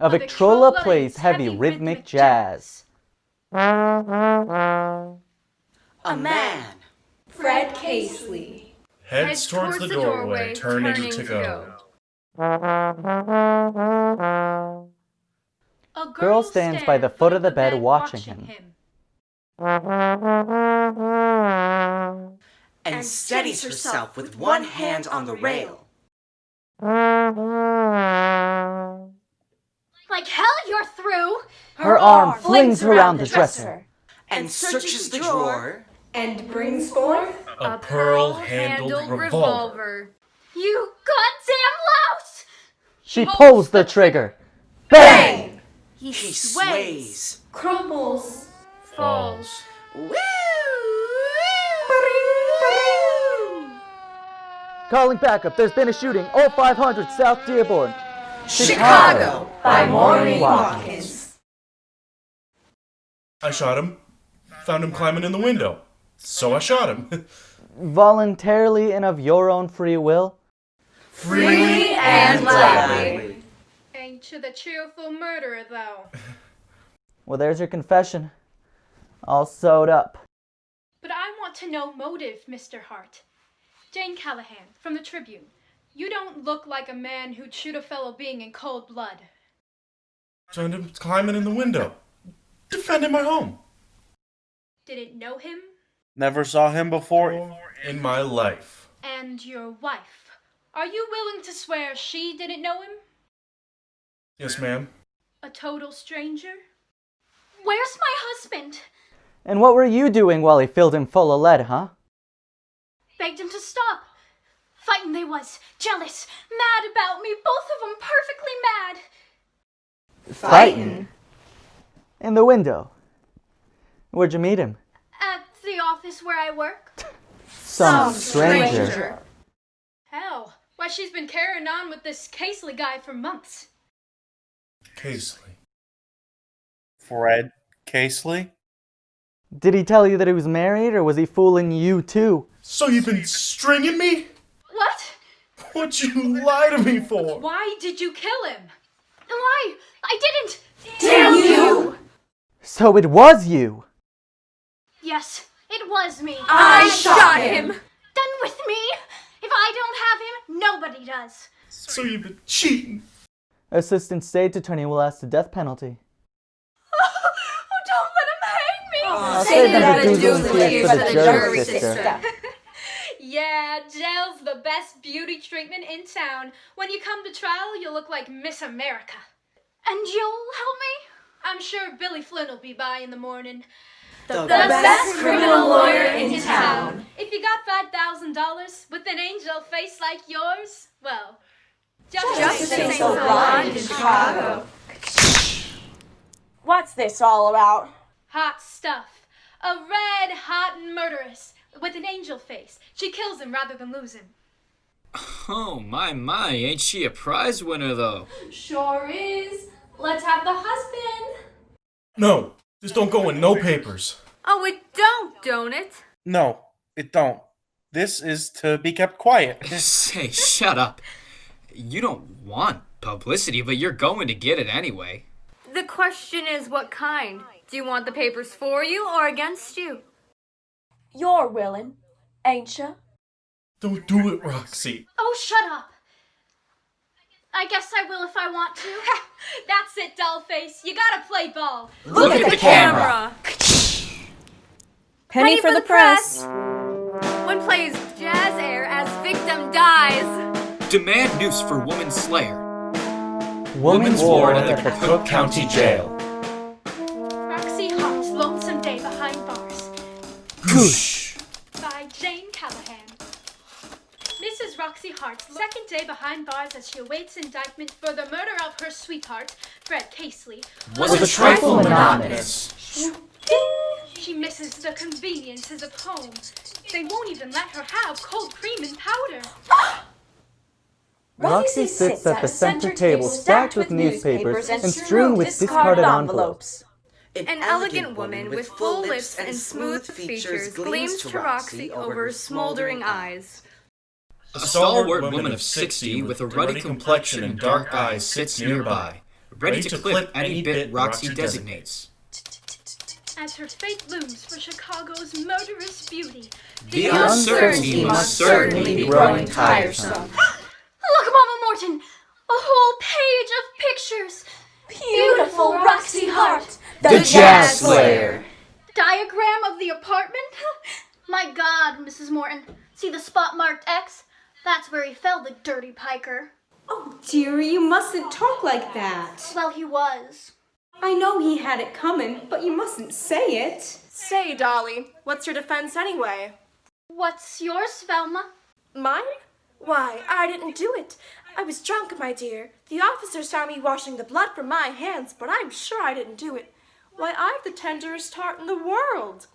A Victrola plays heavy rhythmic jazz. A man. Fred Casely. Heads towards the doorway, turning to go. A girl stands by the foot of the bed watching him. And steadies herself with one hand on the rail. Like hell you're through! Her arm flings around the dresser. And searches the drawer. And brings forth A pearl-handled revolver. You goddamn louse! She pulls the trigger. bang! He sways. Crumples. Falls. Woo! Calling backup, there's been a shooting. 0500 South Dearborn. Chicago By Maureen Watkins. I shot him. Found him climbing in the window. So I shot him. Voluntarily and of your own free will. Freely and gladly. Ain't you the cheerful murderer, though? Well, there's your confession. All sewed up. But I want to know motive, Mr. Hart. Jane Callahan, from the Tribune. You don't look like a man who'd shoot a fellow being in cold blood. Found him climbing in the window. Defending my home. Didn't know him? Never saw him before. In my life. And your wife. Are you willing to swear she didn't know him? Yes, ma'am. A total stranger? Where's my husband? And what were you doing while he filled him full of lead, huh? Begged him to stop. Fightin' they was. Jealous. Mad about me. Both of them perfectly mad. Fightin'. In the window. Where'd you meet him? At the office where I work. Some stranger. Hell, why she's been carrying on with this Casely guy for months. Casely. Fred Casely? Did he tell you that he was married, or was he fooling you too? So you've been stringing me? What? What'd you lie to me for? Why did you kill him? Why? I didn't. Damn you! So it was you! Yes, it was me. I shot him! Done with me. If I don't have him, nobody does. So you've been cheating. Assistant State Attorney will ask the death penalty. Oh, don't let him hang me. I'll save them the doodle and tears for the jury, sister. Yeah, jail's the best beauty treatment in town. When you come to trial, you'll look like Miss America. And you'll help me? I'm sure Billy Flynn will be by in the morning. The Best criminal lawyer in town. If you got $5,000 with an angel face like yours, well, Justice ain't so blind in Chicago. What's this all about? Hot stuff. A red hot murderess with an angel face. She kills him rather than lose him. Oh, my, ain't she a prize winner, though? Sure is. Let's have the husband. No, this don't go in no papers. Oh, it don't it? No, it don't. This is to be kept quiet. Say, shut up. You don't want publicity, but you're going to get it anyway. The question is what kind? Do you want the papers for you or against you? You're willing, ain't ya? Don't do it, Roxy. Oh, shut up. I guess I will if I want to. That's it, dollface. You gotta play ball. Look at the camera. Penny for the press. One plays jazz air as victim dies. Demand noose for woman slayer. Woman's Ward at the Cook County Jail. Roxy Hart's Lonesome Day Behind Bars Goosh. by Jane Callahan. Mrs. Roxy Hart's second day behind bars as she awaits indictment for the murder of her sweetheart, Fred Casely, Was a trifle monotonous. She misses the conveniences of home. They won't even let her have cold cream and powder. Roxy sits at the center table stacked with newspapers and strewn with discarded envelopes. An elegant woman with full lips and smooth features gleams to Roxy over her smoldering eyes. A stalwart woman of 60 with a ruddy complexion and dark eyes sits nearby. ready to clip any bit Roxy designates. As her fate looms for Chicago's murderous beauty, The uncertainty must certainly be growing tiresome. Look, Mama Morton! A whole page of pictures! Beautiful Roxy Hart, The Jazz Slayer. Diagram of the apartment? My God, Mrs. Morton. See the spot marked X? That's where he fell, the dirty piker. Oh, dearie, you mustn't talk like that. Well, he was. I know he had it coming, but you mustn't say it. Say, Dolly, what's your defense anyway? What's yours, Velma? Mine? Why, I didn't do it. I was drunk, my dear. The officers found me washing the blood from my hands, but I'm sure I didn't do it. Why, I've the tenderest heart in the world.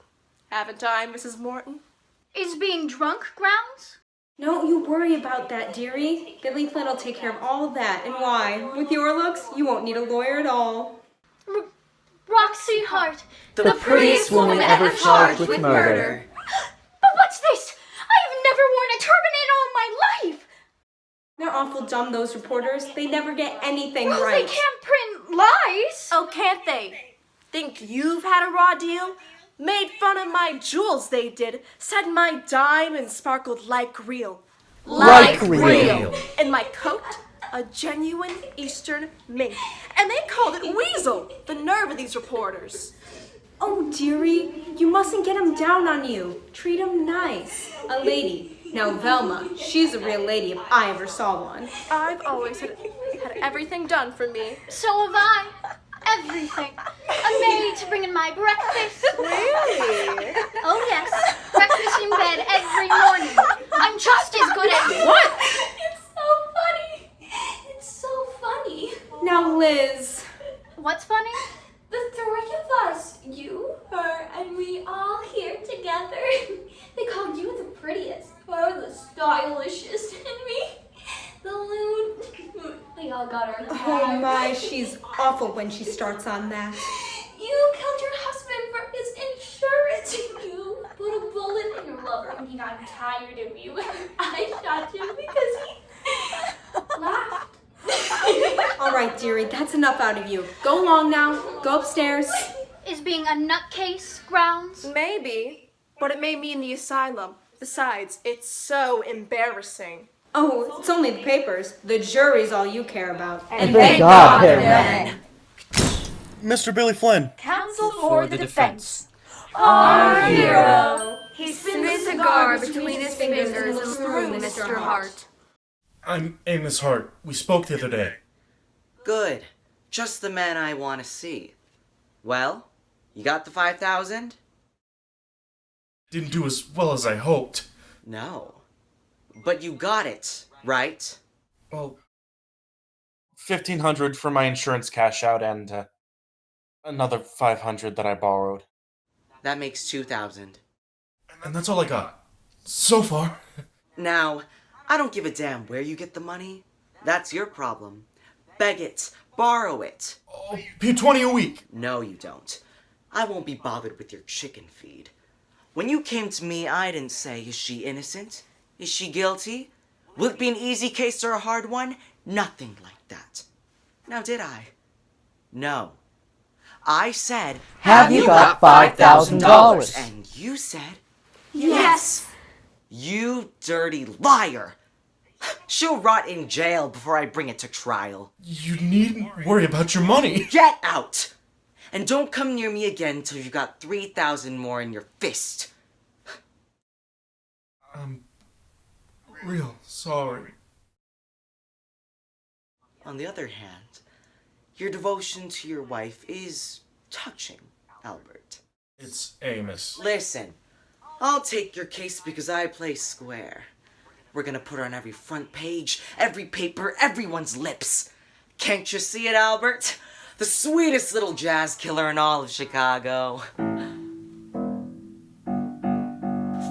Haven't I, Mrs. Morton? Is being drunk grounds? Don't you worry about that, dearie. Billy Flynn will take care of all that. And why? With your looks, you won't need a lawyer at all. Roxy Hart. The prettiest woman ever charged with murder. But what's this? I've never worn a turban in all my life! They're awful dumb, those reporters. They never get anything Well, right. they can't print lies! Oh, can't they? Think you've had a raw deal? Made fun of my jewels, they did. Said my diamonds sparkled like real. Like real. And my coat, a genuine Eastern mink. And they called it Weasel. The nerve of these reporters. Oh, dearie, you mustn't get him down on you. Treat him nice. A lady. Now, Velma, she's a real lady if I ever saw one. I've always had everything done for me. So have I. Everything. A maid to bring in my breakfast. Really? Oh yes. Breakfast in bed every morning. I'm just as good at What? It's so funny. It's so funny. Now, Liz. What's funny? The three of us, you, her, and we all here together. They called you the prettiest, her the stylishest, and me the loon. We all got our Oh my, she's awful when she starts on that. You killed your husband for his insurance. You put a bullet in your lover when he got tired of you. I shot him because he laughed. All right, dearie, that's enough out of you. Go along now. Go upstairs. Is being a nutcase grounds? Maybe, but it may mean the asylum. Besides, it's so embarrassing. Oh, it's only the papers. The jury's all you care about. And thank God they're men. Mr. Billy Flynn. Counsel for the defense. Our hero. He spins a cigar between his fingers and looks through Mr. Hart. I'm Amos Hart. We spoke the other day. Good. Just the man I want to see. Well, you got the 5,000? Didn't do as well as I hoped. No. But you got it, right? Well, 1,500 for my insurance cash out and another 500 that I borrowed. That makes 2,000. and that's all I got. So far. Now, I don't give a damn where you get the money. That's your problem. Beg it. Borrow it. I'll pay 20 a week. No, you don't. I won't be bothered with your chicken feed. When you came to me, I didn't say, is she innocent? Is she guilty? Will it be an easy case or a hard one? Nothing like that. Now, did I? No. I said, Have you got $5,000? And you said, Yes. you dirty liar. She'll rot in jail before I bring it to trial. You needn't worry about your money. Get out! And don't come near me again till you've got 3,000 more in your fist. I'm real sorry. On the other hand, your devotion to your wife is touching, Albert. It's Amos. Listen, I'll take your case because I play square. We're gonna put her on every front page, every paper, everyone's lips. Can't you see it, Albert? The sweetest little jazz killer in all of Chicago.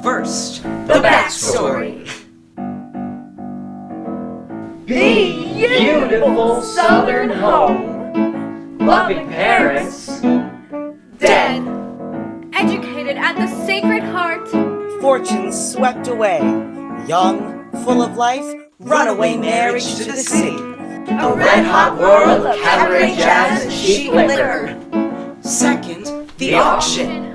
First, the backstory. Beautiful southern home. Loving parents. Dead. Educated at the Sacred Heart. Fortunes swept away. Young, full of life, Runaway marriage to the sea. A red-hot world of cabaret jazz and cheap liquor. Second, the auction.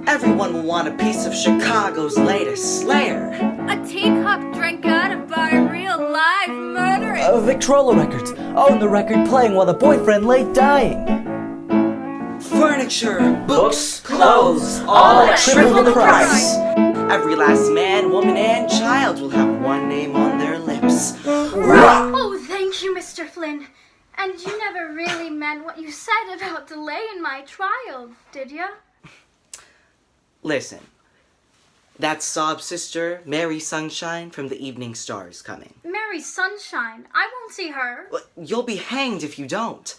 Everyone will want a piece of Chicago's latest slayer. A teacup drink out of by real live murdering. Victrola records. Oh, and the record playing while the boyfriend lay dying. Furniture, books, clothes, all at triple the price. Every last man, woman, and child will have one name on their lips. Oh, thank you, Mr. Flynn. And you never really meant what you said about delaying my trial, did you? Listen, that's Sob's sister, Mary Sunshine, from the Evening Star's coming. Mary Sunshine. I won't see her. Well, you'll be hanged if you don't.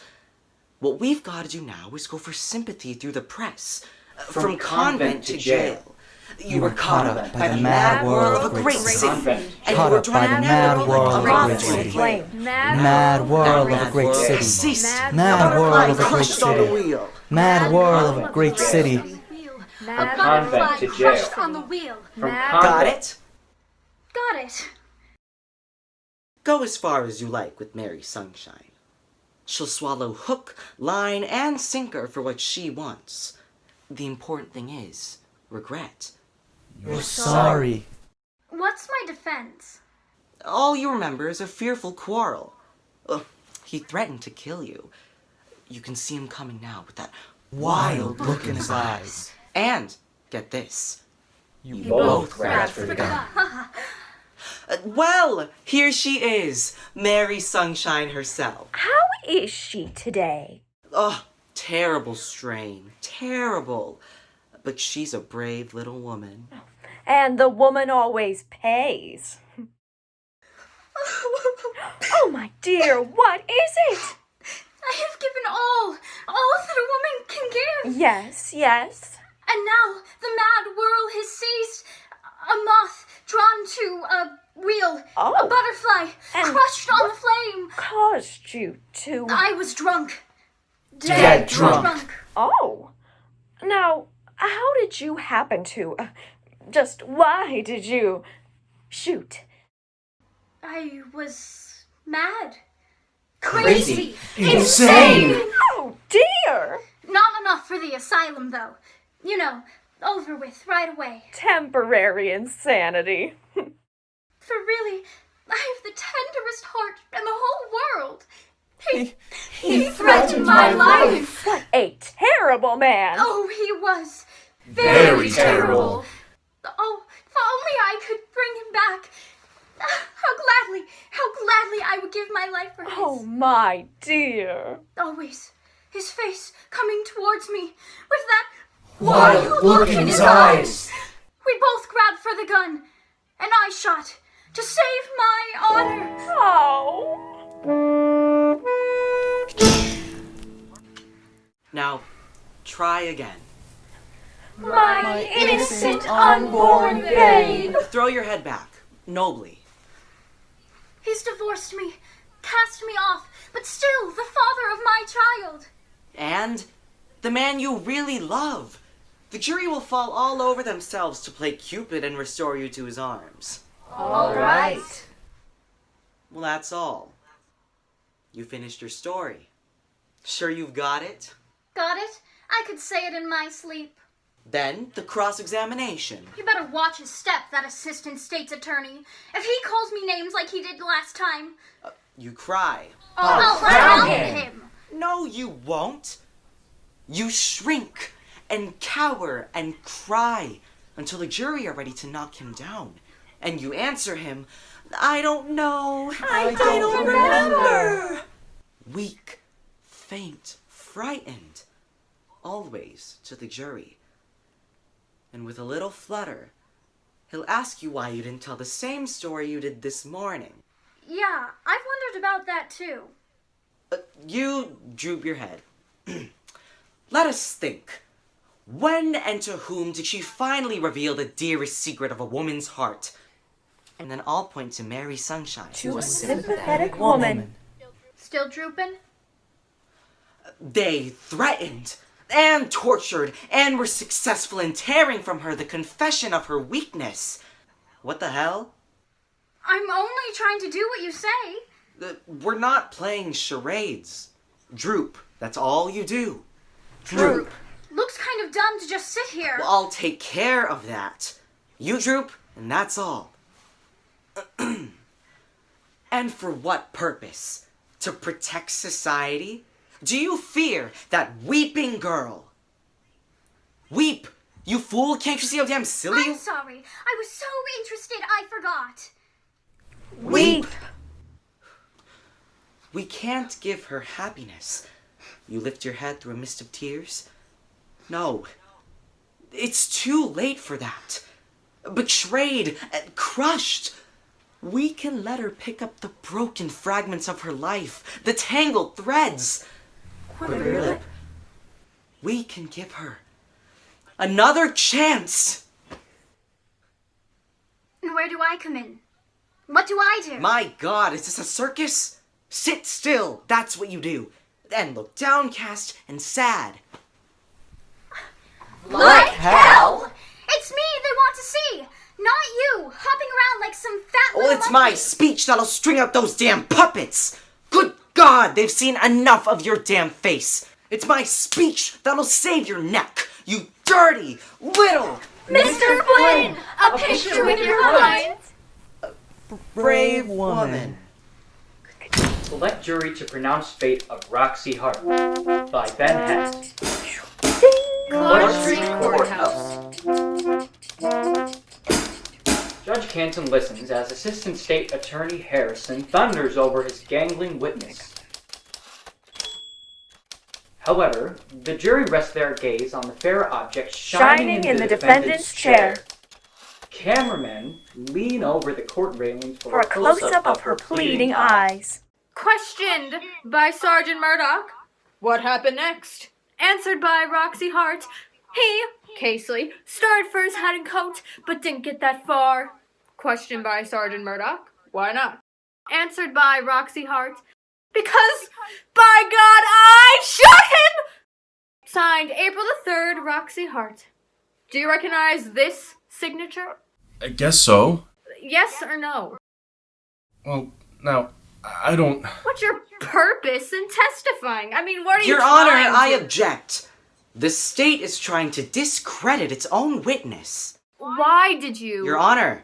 What we've got to do now is go for sympathy through the press. From convent to jail. You were caught up by the mad whirl of a great city. And you were by the mad whirl of a great city. Mad whirl of a great city. Mad whirl of a great city. Mad whirl of a great city. A convent to jail. On the wheel. Got it? Got it. Go as far as you like with Mary Sunshine. She'll swallow hook, line, and sinker for what she wants. The important thing is regret. You're sorry. What's my defense? All you remember is a fearful quarrel. He threatened to kill you. You can see him coming now with that wild look in his eyes. And, get this, you both grabbed for the gun. Well, here she is, Mary Sunshine herself. How is she today? Oh, terrible strain, terrible. But she's a brave little woman. And the woman always pays. Oh, my dear, what is it? I have given all that a woman can give. Yes, yes. And now the mad whirl has ceased. A moth drawn to a wheel. Oh. A butterfly And crushed on the flame. Caused you to... I was drunk. Dead drunk. Oh. Now, how did you happen to... just why did you... shoot? I was mad. Crazy. Insane. Oh, dear. Not enough for the asylum, though. You know, over with right away. Temporary insanity. For really, I have the tenderest heart in the whole world. He threatened my life. What a terrible man. Oh, he was. Very terrible. Oh, if only I could bring him back. How gladly I would give my life for his. Oh, my dear. Always, his face coming towards me with that Wild look in his eyes. We both grabbed for the gun, and I shot to save my honor. Oh. Now, try again. My innocent unborn babe. Throw your head back, nobly. He's divorced me, cast me off, but still the father of my child. And the man you really love. The jury will fall all over themselves to play Cupid and restore you to his arms. All right. Well, that's all. You finished your story. Sure you've got it? Got it? I could say it in my sleep. Then, the cross-examination. You better watch his step, that assistant state's attorney. If he calls me names like he did last time... You cry. I'll drown him. No, you won't. You shrink and cower and cry until the jury are ready to knock him down. And you answer him, I don't know. I don't remember. Weak, faint, frightened. Always to the jury. And with a little flutter, he'll ask you why you didn't tell the same story you did this morning. Yeah, I've wondered about that too. You droop your head. Let us think. When and to whom did she finally reveal the dearest secret of a woman's heart? And then I'll point to Mary Sunshine. To a sympathetic woman. Still drooping? They threatened and tortured and were successful in tearing from her the confession of her weakness. What the hell? I'm only trying to do what you say. We're not playing charades. Droop, that's all you do. Droop. Looks kind of dumb to just sit here. Well, I'll take care of that. You droop, and that's all. And for what purpose? To protect society? Do you fear that weeping girl? Weep! You fool! Can't you see how damn silly you... I'm sorry. I was so interested I forgot. Weep! We can't give her happiness. You lift your head through a mist of tears? No. It's too late for that. Betrayed and crushed. We can let her pick up the broken fragments of her life, the tangled threads. Quiver your lip. We can give her another chance. And where do I come in? What do I do? My God, is this a circus? Sit still, that's what you do. Then look downcast and sad. Like hell? It's me they want to see, not you, hopping around like some fat Well, little it's my monkey. speech that'll string out those damn puppets. Good God, they've seen enough of your damn face. It's my speech that'll save your neck, you dirty little... Mr. Flynn, a picture with your lines. Brave woman. Select jury to pronounce fate of Roxy Hart by Ben Hess. Clark Street Courthouse. Judge Canton listens as Assistant State Attorney Harrison thunders over his gangling witness. However, the jury rests their gaze on the fair object shining in the defendant's chair. Cameramen lean over the court railings for For a close-up of her pleading eyes. Questioned by Sergeant Murdoch. What happened next? Answered by Roxy Hart. He, Casely, started for his hat and coat, but didn't get that far. Questioned by Sergeant Murdoch. Why not? Answered by Roxy Hart. Because, by God, I shot him! Signed April the 3rd, Roxy Hart. Do you recognize this signature? I guess so. Yes or no? Well, now, I don't... What's your purpose in testifying? I mean, what are you Your Honor, trying to... I object. The state is trying to discredit its own witness. Why did you... Your Honor,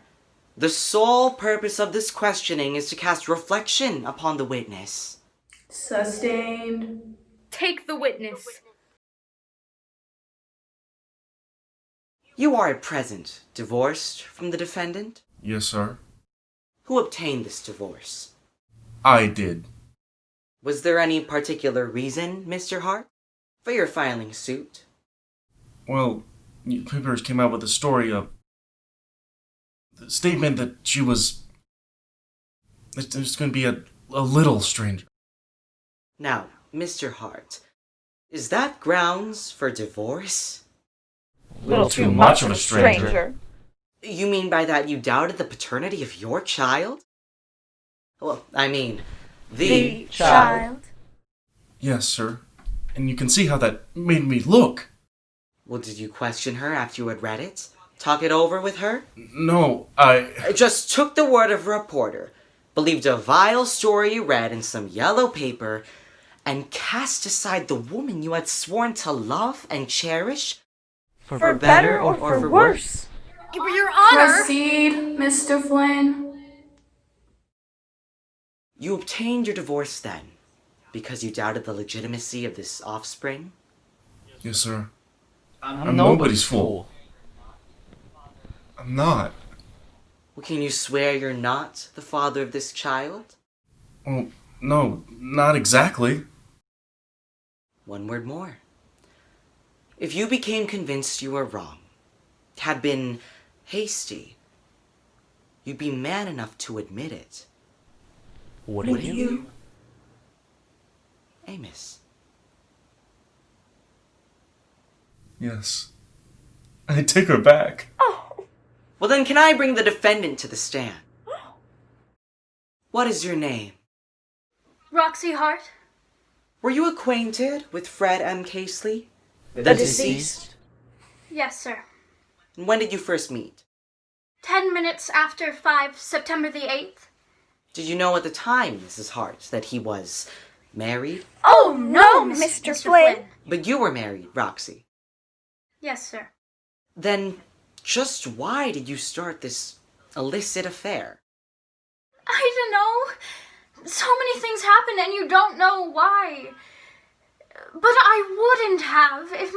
the sole purpose of this questioning is to cast reflection upon the witness. Sustained. Take the witness. You are at present divorced from the defendant? Yes, sir. Who obtained this divorce? I did. Was there any particular reason, Mr. Hart, for your filing suit? Well, papers came out with a story of... the statement that she was... there's going to be a little stranger. Now, Mr. Hart, is that grounds for divorce? Little too much of a stranger. You mean by that you doubted the paternity of your child? Well, I mean, the child. Yes, sir. And you can see how that made me look. Well, did you question her after you had read it? Talk it over with her? No, I just took the word of a reporter, believed a vile story you read in some yellow paper, and cast aside the woman you had sworn to love and cherish? For better or for worse? Your Honor! Proceed, Mr. Flynn. You obtained your divorce then, because you doubted the legitimacy of this offspring? Yes, sir. I'm nobody's fool. I'm not. Well, can you swear you're not the father of this child? Well, no, not exactly. One word more. If you became convinced you were wrong, had been hasty, you'd be man enough to admit it. Wouldn't you? Amos. Yes. I take her back. Well, then can I bring the defendant to the stand? What is your name? Roxy Hart? Were you acquainted with Fred M. Casely? The deceased? Yes, sir. And when did you first meet? 10 minutes after 5 September the 8th. Did you know at the time, Mrs. Hart, that he was married? Oh, no, Mr. Flynn. But you were married, Roxy. Yes, sir. Then just why did you start this illicit affair? I don't know. So many things happen and you don't know why. But I wouldn't have if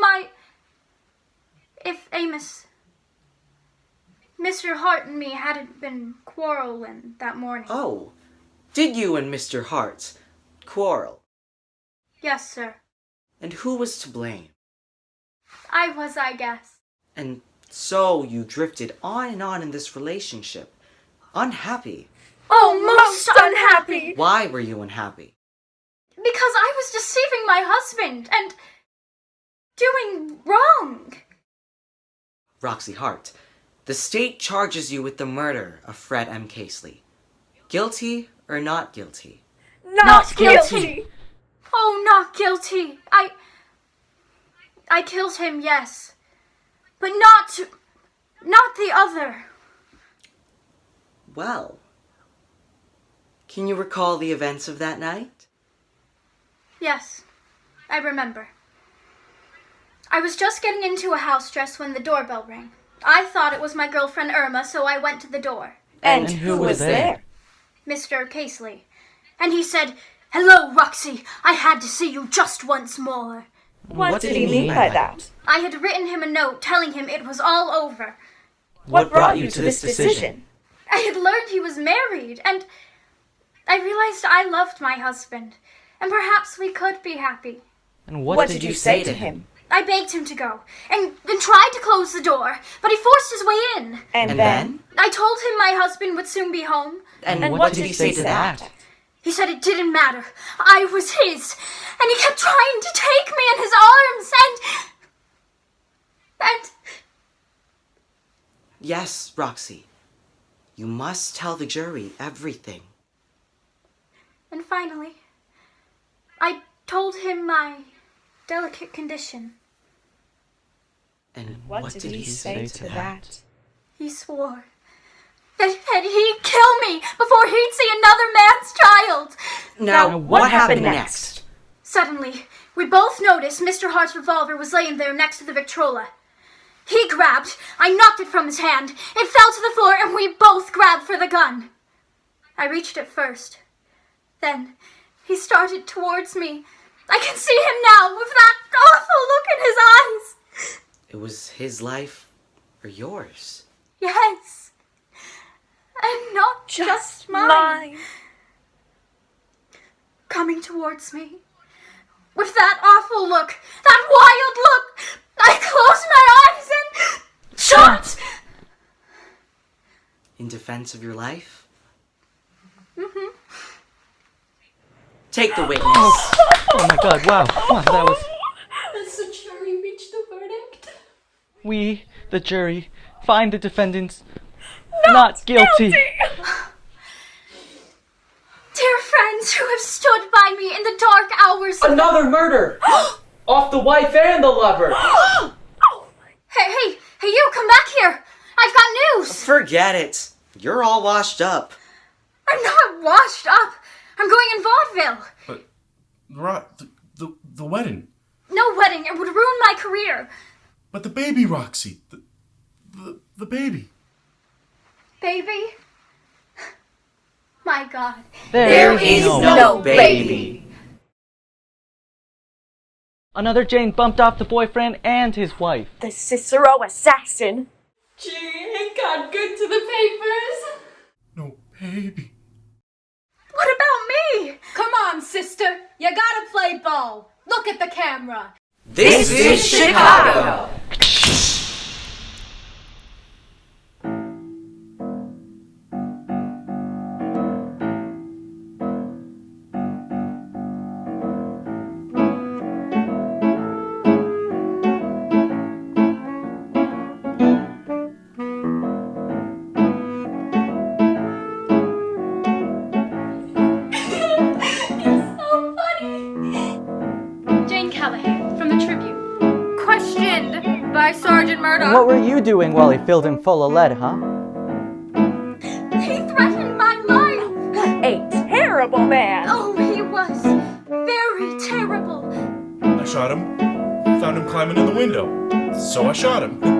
Mr. Hart and me hadn't been quarreling that morning. Oh, did you and Mr. Hart quarrel? Yes, sir. And who was to blame? I was, I guess. And so you drifted on in this relationship, unhappy. Oh, most unhappy! Why were you unhappy? Because I was deceiving my husband and doing wrong. Roxy Hart, the state charges you with the murder of Fred M. Casely. Guilty or not guilty? Not guilty! Oh, not guilty. I killed him, yes. But not the other. Well, can you recall the events of that night? Yes, I remember. I was just getting into a house dress when the doorbell rang. I thought it was my girlfriend Irma, so I went to the door. And who was there? Mr. Casely. And he said, "Hello, Roxy. I had to see you just once more." What did he mean by that? I had written him a note telling him it was all over. What brought you to this decision? I had learned he was married, and I realized I loved my husband, and perhaps we could be happy. And what did you say to him? I begged him to go, and tried to close the door, but he forced his way in. And then? I told him my husband would soon be home. And what did he say to that? He said it didn't matter. I was his, and he kept trying to take me in his arms, and... Yes, Roxy. You must tell the jury everything. And finally, I told him my delicate condition. And what did he say to that? He swore that he'd kill me before he'd see another man's child. Now what happened next? Suddenly, we both noticed Mr. Hart's revolver was laying there next to the Victrola. He grabbed, I knocked it from his hand, it fell to the floor, and we both grabbed for the gun. I reached it first. Then, he started towards me. I can see him now with that awful look in his eyes. It was his life or yours? Yes. And not just mine. Coming towards me. With that awful look, that wild look, I closed my eyes and shot! In defense of your life? Mm-hmm. Take the witness. Oh my god, wow, that was... Has the jury reached a verdict? We, the jury, find the defendants not guilty. Dear friends who have stood by me in the dark hours. Another murder! Off the wife and the lover! Hey, you, come back here. I've got news. Forget it. You're all washed up. I'm not washed up. I'm going in vaudeville. But, the wedding. No wedding. It would ruin my career. But the baby, Roxy. The baby. Baby? My God. There is no baby. Another Jane bumped off the boyfriend and his wife. The Cicero assassin. Gee, it got good to the papers. No baby. What about me? Come on, sister. You gotta play ball. Look at the camera. This is Chicago. By Sergeant Murdoch. What were you doing while he filled him full of lead, huh? He threatened my life. Hey, man. Oh, he was very terrible. I shot him, found him climbing in the window, so I shot him.